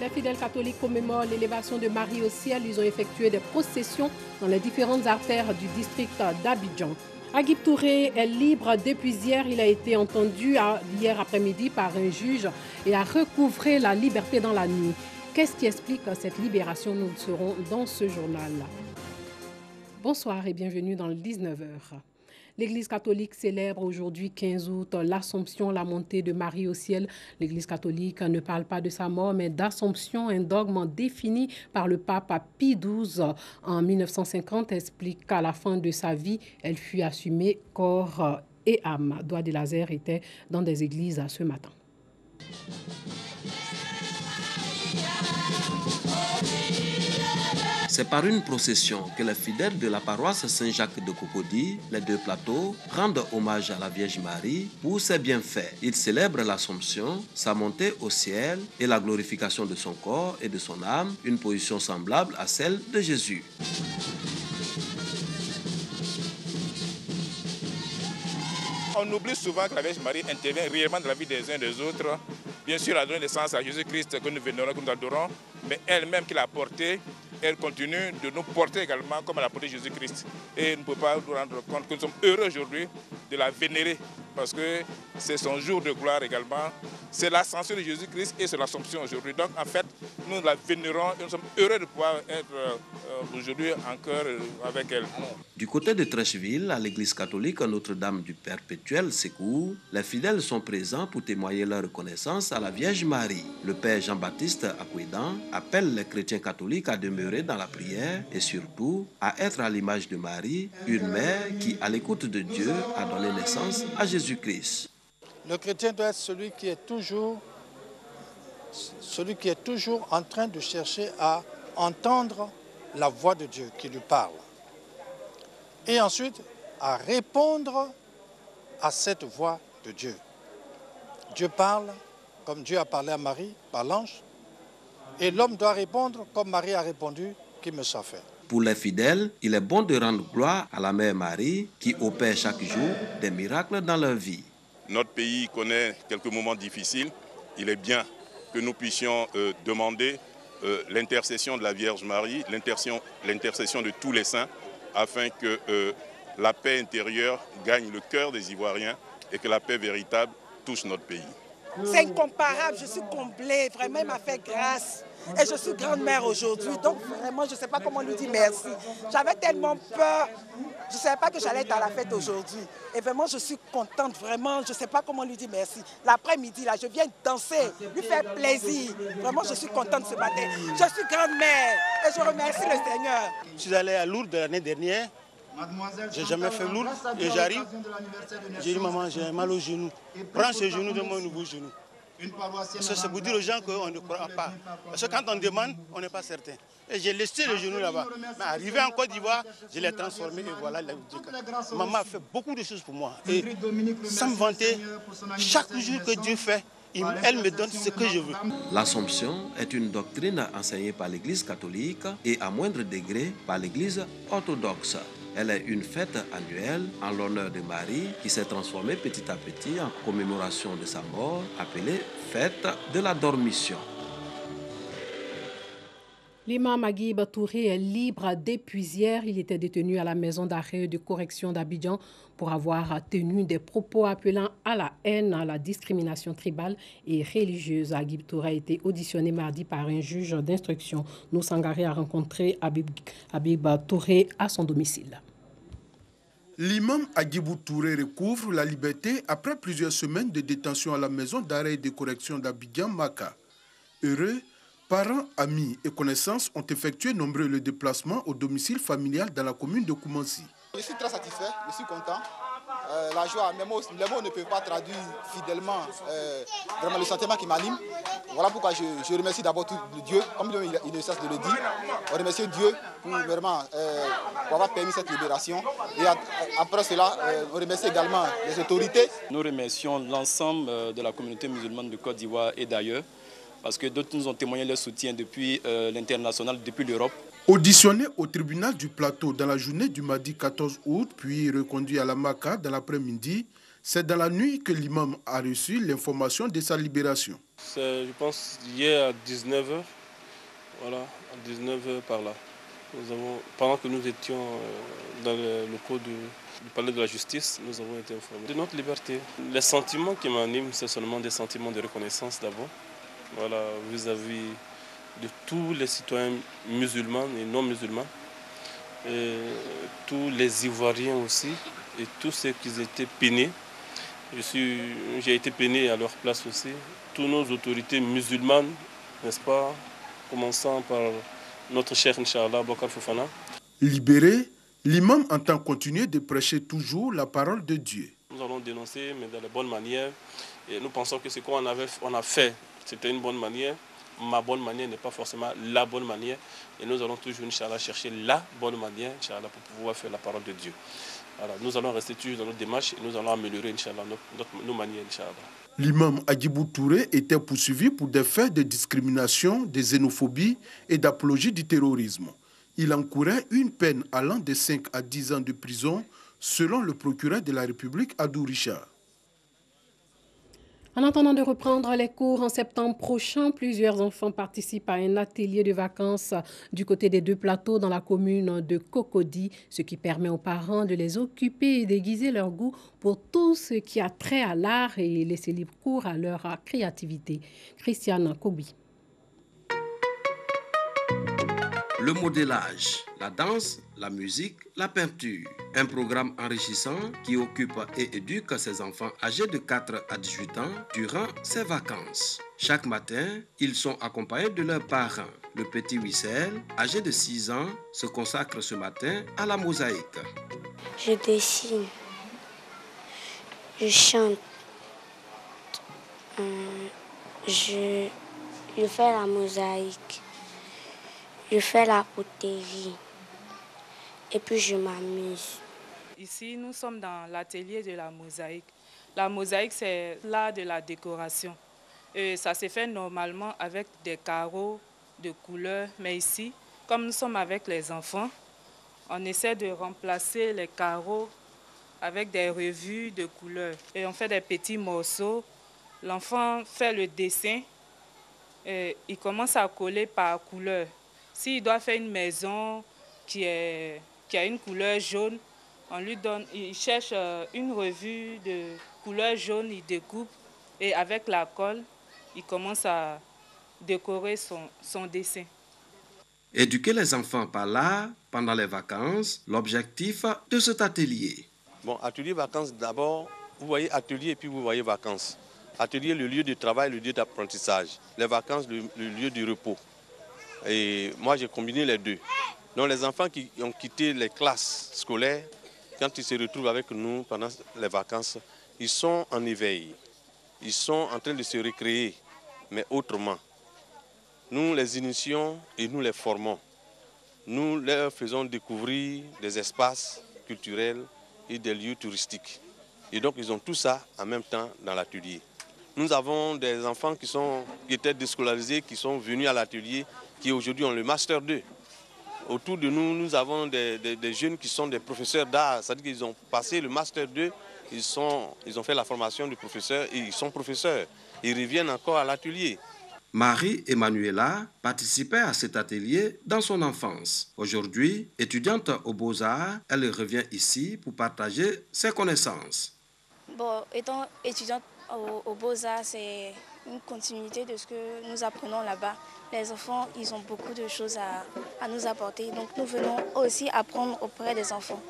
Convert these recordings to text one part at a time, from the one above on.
Les fidèles catholiques commémorent l'élévation de Marie au ciel. Ils ont effectué des processions dans les différentes artères du district d'Abidjan. Agib Touré est libre depuis hier. Il a été entendu hier après-midi par un juge et a recouvré la liberté dans la nuit. Qu'est-ce qui explique cette libération? Nous le saurons dans ce journal. Bonsoir et bienvenue dans le 19h. L'Église catholique célèbre aujourd'hui 15 août l'Assomption, la montée de Marie au ciel. L'Église catholique ne parle pas de sa mort, mais d'Assomption, un dogme défini par le pape Pie XII en 1950, explique qu'à la fin de sa vie, elle fut assumée corps et âme. Doigt de Laser était dans des églises ce matin. C'est par une procession que les fidèles de la paroisse Saint-Jacques de Cocody, les deux plateaux, rendent hommage à la Vierge Marie pour ses bienfaits. Ils célèbrent l'Assomption, sa montée au ciel et la glorification de son corps et de son âme, une position semblable à celle de Jésus. On oublie souvent que la Vierge Marie intervient réellement dans la vie des uns et des autres. Bien sûr, elle a donné naissance à Jésus-Christ que nous vénérons, que nous adorons, mais elle-même qui l'a porté, elle continue de nous porter également comme elle a porté Jésus-Christ. Et nous ne pouvons pas nous rendre compte que nous sommes heureux aujourd'hui de la vénérer parce que c'est son jour de gloire également. C'est l'ascension de Jésus-Christ et c'est l'Assomption aujourd'hui. Donc en fait, nous la vénérons et nous sommes heureux de pouvoir être aujourd'hui en cœur avec elle. Du côté de Trècheville, à l'église catholique Notre-Dame du Perpétuel Secours, les fidèles sont présents pour témoigner leur reconnaissance à la Vierge Marie. Le père Jean-Baptiste Acouédan appelle les chrétiens catholiques à demeurer dans la prière et surtout à être à l'image de Marie, une mère qui, à l'écoute de Dieu, a donné naissance à Jésus-Christ. Le chrétien doit être celui qui est toujours en train de chercher à entendre la voix de Dieu qui lui parle. Et ensuite, à répondre à cette voix de Dieu. Dieu parle comme Dieu a parlé à Marie par l'ange. Et l'homme doit répondre comme Marie a répondu, qu'il me soit fait. Pour les fidèles, il est bon de rendre gloire à la Mère Marie qui opère chaque jour des miracles dans leur vie. Notre pays connaît quelques moments difficiles. Il est bien que nous puissions demander l'intercession de la Vierge Marie, l'intercession de tous les saints, afin que la paix intérieure gagne le cœur des Ivoiriens et que la paix véritable touche notre pays. C'est incomparable, je suis comblée, vraiment il m'a fait grâce. Et je suis grand-mère aujourd'hui, donc vraiment je ne sais pas comment lui dire merci. J'avais tellement peur, je ne savais pas que j'allais être à la fête aujourd'hui. Et vraiment je suis contente, vraiment, je ne sais pas comment lui dire merci. L'après-midi, là, je viens danser, lui faire plaisir. Vraiment je suis contente ce matin. Je suis grand-mère et je remercie le Seigneur. Je suis allé à Lourdes l'année dernière. Je n'ai jamais fait Lourdes et j'arrive. J'ai dit maman, j'ai mal au genou. Prends ce genou de mon nouveau genou. C'est pour dire aux gens qu'on ne croit pas. Parce que quand on demande, on n'est pas certain. Et j'ai laissé le genou là-bas. Mais arrivé en Côte d'Ivoire, je l'ai transformé et voilà. Maman a fait beaucoup de choses pour moi. Et sans me vanter, chaque jour que Dieu fait, elle me donne ce que je veux. L'Assomption est une doctrine enseignée par l'Église catholique et à moindre degré par l'Église orthodoxe. Elle est une fête annuelle en l'honneur de Marie qui s'est transformée petit à petit en commémoration de sa mort, appelée fête de la Dormition. L'imam Agib Touré est libre depuis hier. Il était détenu à la maison d'arrêt de correction d'Abidjan pour avoir tenu des propos appelant à la haine, à la discrimination tribale et religieuse. Agib Touré a été auditionné mardi par un juge d'instruction. Nous Sangaré a rencontré Agib Touré à son domicile. L'imam Agibou Touré recouvre la liberté après plusieurs semaines de détention à la maison d'arrêt et de correction d'Abidjan-Maka. Heureux, parents, amis et connaissances ont effectué nombreux le déplacement au domicile familial dans la commune de Koumansi. Je suis très satisfait, je suis content. La joie, les mots ne peuvent pas traduire fidèlement vraiment le sentiment qui m'anime. Voilà pourquoi je remercie d'abord tout Dieu, comme il ne cesse de le dire. On remercie Dieu pour vraiment pour avoir permis cette libération. Et après cela, on remercie également les autorités. Nous remercions l'ensemble de la communauté musulmane de Côte d'Ivoire et d'ailleurs, parce que d'autres nous ont témoigné leur soutien depuis l'international, depuis l'Europe. Auditionné au tribunal du plateau dans la journée du mardi 14 août, puis reconduit à la Maka dans l'après-midi, C'est dans la nuit que l'imam a reçu l'information de sa libération. C'est, je pense, hier à 19h, voilà, à 19h par là. Pendant que nous étions dans le locaux du palais de la justice, nous avons été informés de notre liberté. Les sentiments qui m'animent, c'est seulement des sentiments de reconnaissance d'abord, voilà, vis-à-vis de tous les citoyens musulmans et non musulmans, et tous les Ivoiriens aussi, et tous ceux qui étaient peinés. J'ai été peiné à leur place aussi. Toutes nos autorités musulmanes, n'est-ce pas, commençant par notre chef, Inch'Allah, Bokar Fofana. Libéré, l'imam entend continuer de prêcher toujours la parole de Dieu. Nous allons dénoncer, mais de la bonne manière. Et nous pensons que ce qu'on a fait, c'était une bonne manière. Ma bonne manière n'est pas forcément la bonne manière. Et nous allons toujours, Inch'Allah, chercher la bonne manière, Inch'Allah, pour pouvoir faire la parole de Dieu. Alors, nous allons rester toujours dans notre démarche et nous allons améliorer, Inch'Allah, nos manières, Inch'Allah. L'imam Hadjibou Touré était poursuivi pour des faits de discrimination, de xénophobie et d'apologie du terrorisme. Il encourait une peine allant de 5 à 10 ans de prison, selon le procureur de la République, Adou Richard. En attendant de reprendre les cours en septembre prochain, plusieurs enfants participent à un atelier de vacances du côté des deux plateaux dans la commune de Cocody, ce qui permet aux parents de les occuper et d'aiguiser leur goût pour tout ce qui a trait à l'art et laisser libre cours à leur créativité. Christiane Kobi. Le modélage, la danse, la musique, la peinture. Un programme enrichissant qui occupe et éduque ses enfants âgés de 4 à 18 ans durant ces vacances. Chaque matin, ils sont accompagnés de leurs parents. Le petit Wissel, âgé de 6 ans, se consacre ce matin à la mosaïque. Je dessine, je chante, je fais la mosaïque. Je fais la poterie et puis je m'amuse. Ici, nous sommes dans l'atelier de la mosaïque. La mosaïque, c'est l'art de la décoration. Et ça se fait normalement avec des carreaux de couleurs. Mais ici, comme nous sommes avec les enfants, on essaie de remplacer les carreaux avec des revues de couleurs. Et on fait des petits morceaux. L'enfant fait le dessin et il commence à coller par couleur. S'il doit faire une maison qui a une couleur jaune, on lui donne, il cherche une revue de couleur jaune, il découpe et avec la colle, il commence à décorer son dessin. Éduquer les enfants par l'art pendant les vacances, l'objectif de cet atelier. Bon, atelier vacances, d'abord, vous voyez atelier et puis vous voyez vacances. Atelier, le lieu de travail, le lieu d'apprentissage. Les vacances, le lieu du repos. Et moi, j'ai combiné les deux. Donc, les enfants qui ont quitté les classes scolaires, quand ils se retrouvent avec nous pendant les vacances, ils sont en éveil. Ils sont en train de se recréer, mais autrement. Nous les initions et nous les formons. Nous leur faisons découvrir des espaces culturels et des lieux touristiques. Et donc, ils ont tout ça en même temps dans l'atelier. Nous avons des enfants qui étaient déscolarisés, qui sont venus à l'atelier, qui aujourd'hui ont le Master 2. Autour de nous, nous avons des jeunes qui sont des professeurs d'art, c'est-à-dire qu'ils ont passé le Master 2, ils ont fait la formation de professeur et ils sont professeurs. Ils reviennent encore à l'atelier. Marie-Emmanuela participait à cet atelier dans son enfance. Aujourd'hui, étudiante aux Beaux-Arts, elle revient ici pour partager ses connaissances. Bon, étant étudiante aux Beaux-Arts, c'est une continuité de ce que nous apprenons là-bas. Les enfants, ils ont beaucoup de choses à nous apporter. Donc nous venons aussi apprendre auprès des enfants.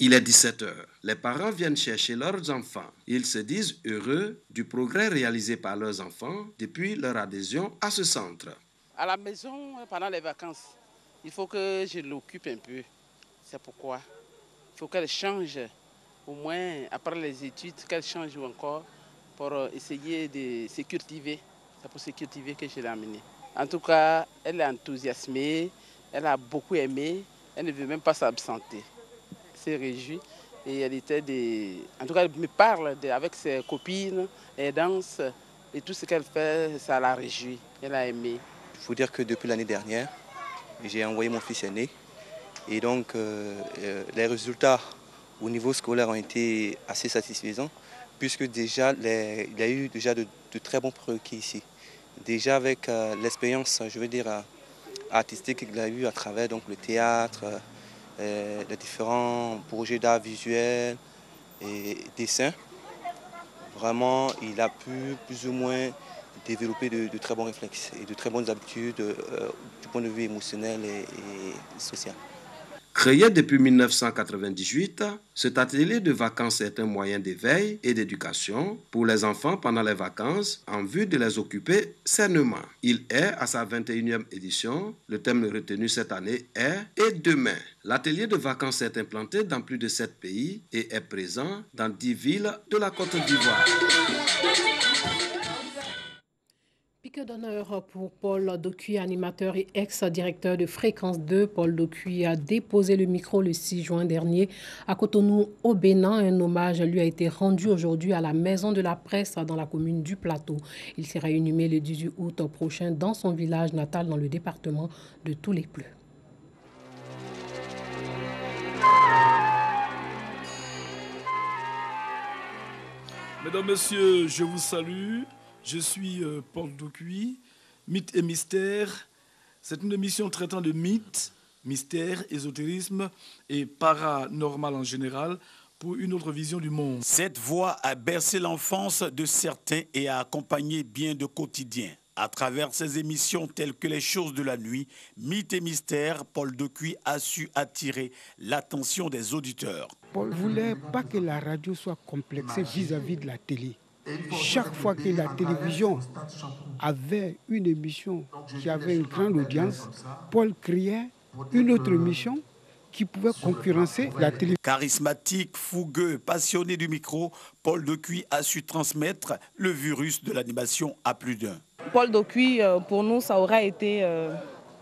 Il est 17h. Les parents viennent chercher leurs enfants. Ils se disent heureux du progrès réalisé par leurs enfants depuis leur adhésion à ce centre. À la maison, pendant les vacances, il faut que je l'occupe un peu. C'est pourquoi il faut qu'elle change, au moins après les études, qu'elle change encore pour essayer de se cultiver. C'est pour se cultiver que je l'ai amenée. En tout cas, elle est enthousiasmée, elle a beaucoup aimé, elle ne veut même pas s'absenter. Elle s'est réjouie et elle était en tout cas, elle me parle avec ses copines, elle danse et tout ce qu'elle fait, ça l'a réjouie, elle a aimé. Il faut dire que depuis l'année dernière, j'ai envoyé mon fils aîné et donc les résultats au niveau scolaire ont été assez satisfaisants, puisque déjà, il y a eu déjà de très bons prérequis ici. Déjà avec l'expérience, je veux dire, artistique qu'il a eu à travers donc, le théâtre, les différents projets d'art visuel et dessin, vraiment, il a pu plus ou moins développer de très bons réflexes et de très bonnes habitudes du point de vue émotionnel et social. Créé depuis 1998, cet atelier de vacances est un moyen d'éveil et d'éducation pour les enfants pendant les vacances en vue de les occuper sainement. Il est à sa 21e édition. Le thème retenu cette année est « Et demain ». L'atelier de vacances est implanté dans plus de 7 pays et est présent dans 10 villes de la Côte d'Ivoire. Pique d'honneur pour Paul Dokuy, animateur et ex-directeur de Fréquence 2. Paul Dokuy a déposé le micro le 6 juin dernier à Cotonou, au Bénin. Un hommage lui a été rendu aujourd'hui à la Maison de la Presse dans la commune du Plateau. Il sera inhumé le 18 août prochain dans son village natal dans le département de Tous-les-Pleux. Mesdames, Messieurs, je vous salue. Je suis Paul Dokuy, Mythes et Mystères. C'est une émission traitant de mythes, mystères, ésotérisme et paranormal en général pour une autre vision du monde. Cette voix a bercé l'enfance de certains et a accompagné bien de quotidiens. À travers ses émissions telles que Les choses de la nuit, Mythes et Mystères, Paul Dokuy a su attirer l'attention des auditeurs. Paul ne voulait pas que la radio soit complexée vis-à-vis de la télé. Chaque fois que la télévision avait une émission qui avait une grande audience, Paul créait une autre émission qui pouvait concurrencer la télévision. Charismatique, fougueux, passionné du micro, Paul Dokuy a su transmettre le virus de l'animation à plus d'un. Paul Dokuy, pour nous, ça aurait été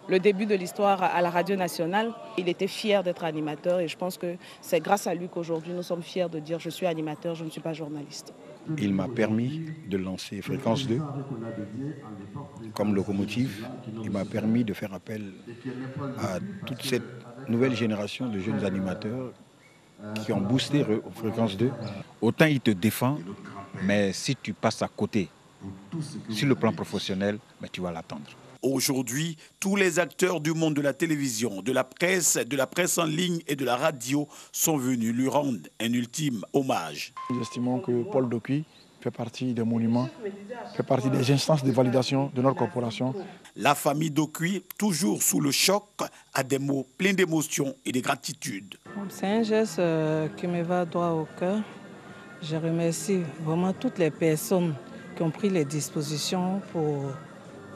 le début de l'histoire à la radio nationale. Il était fier d'être animateur et je pense que c'est grâce à lui qu'aujourd'hui nous sommes fiers de dire je suis animateur, je ne suis pas journaliste. Il m'a permis de lancer Fréquence 2 comme locomotive. Il m'a permis de faire appel à toute cette nouvelle génération de jeunes animateurs qui ont boosté Fréquence 2. Autant il te défend, mais si tu passes à côté, sur le plan professionnel, mais tu vas l'attendre. Aujourd'hui, tous les acteurs du monde de la télévision, de la presse en ligne et de la radio sont venus lui rendre un ultime hommage. Nous estimons que Paul Dokuy fait partie des monuments, fait partie des instances de validation de notre corporation. La famille Dokuy, toujours sous le choc, a des mots pleins d'émotion et de gratitude. C'est un geste qui me va droit au cœur. Je remercie vraiment toutes les personnes qui ont pris les dispositions pour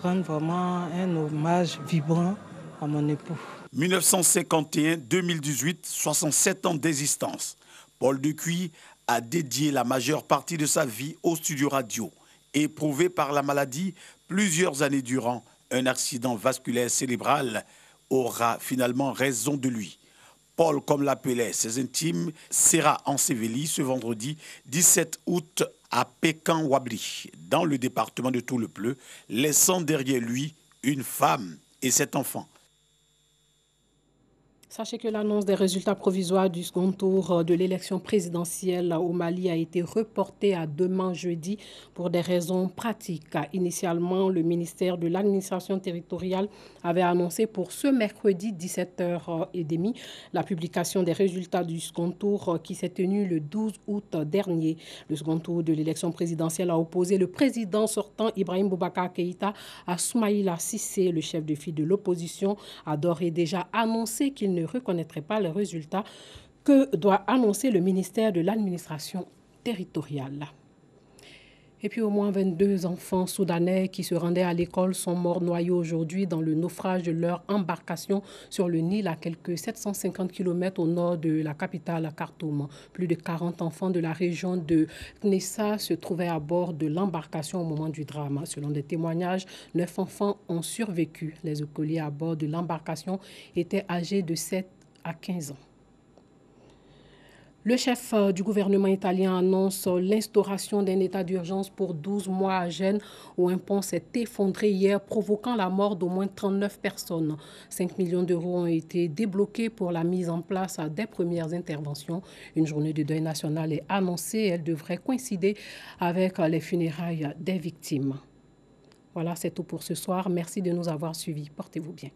rendre vraiment un hommage vibrant à mon époux. 1951-2018, 67 ans d'existence. Paul Dokuy a dédié la majeure partie de sa vie au studio radio. Éprouvé par la maladie plusieurs années durant, un accident vasculaire cérébral aura finalement raison de lui. Paul, comme l'appelaient ses intimes, sera enseveli ce vendredi 17 août à Pékan-Wabli, dans le département de Tous-les-Pleux, laissant derrière lui une femme et 7 enfants. Sachez que l'annonce des résultats provisoires du second tour de l'élection présidentielle au Mali a été reportée à demain jeudi pour des raisons pratiques. Initialement, le ministère de l'administration territoriale avait annoncé pour ce mercredi 17h30 la publication des résultats du second tour qui s'est tenu le 12 août dernier. Le second tour de l'élection présidentielle a opposé le président sortant Ibrahim Boubacar Keïta à Soumaïla Cissé. Le chef de file de l'opposition a d'ores et déjà annoncé qu'il ne reconnaîtrait pas les résultats que doit annoncer le ministère de l'administration territoriale. Et puis au moins 22 enfants soudanais qui se rendaient à l'école sont morts noyés aujourd'hui dans le naufrage de leur embarcation sur le Nil à quelques 750 km au nord de la capitale Khartoum. Plus de 40 enfants de la région de Knessa se trouvaient à bord de l'embarcation au moment du drame. Selon des témoignages, 9 enfants ont survécu. Les écoliers à bord de l'embarcation étaient âgés de 7 à 15 ans. Le chef du gouvernement italien annonce l'instauration d'un état d'urgence pour 12 mois à Gênes, où un pont s'est effondré hier, provoquant la mort d'au moins 39 personnes. 5 millions d'euros ont été débloqués pour la mise en place des premières interventions. Une journée de deuil national est annoncée. Elle devrait coïncider avec les funérailles des victimes. Voilà, c'est tout pour ce soir. Merci de nous avoir suivis. Portez-vous bien.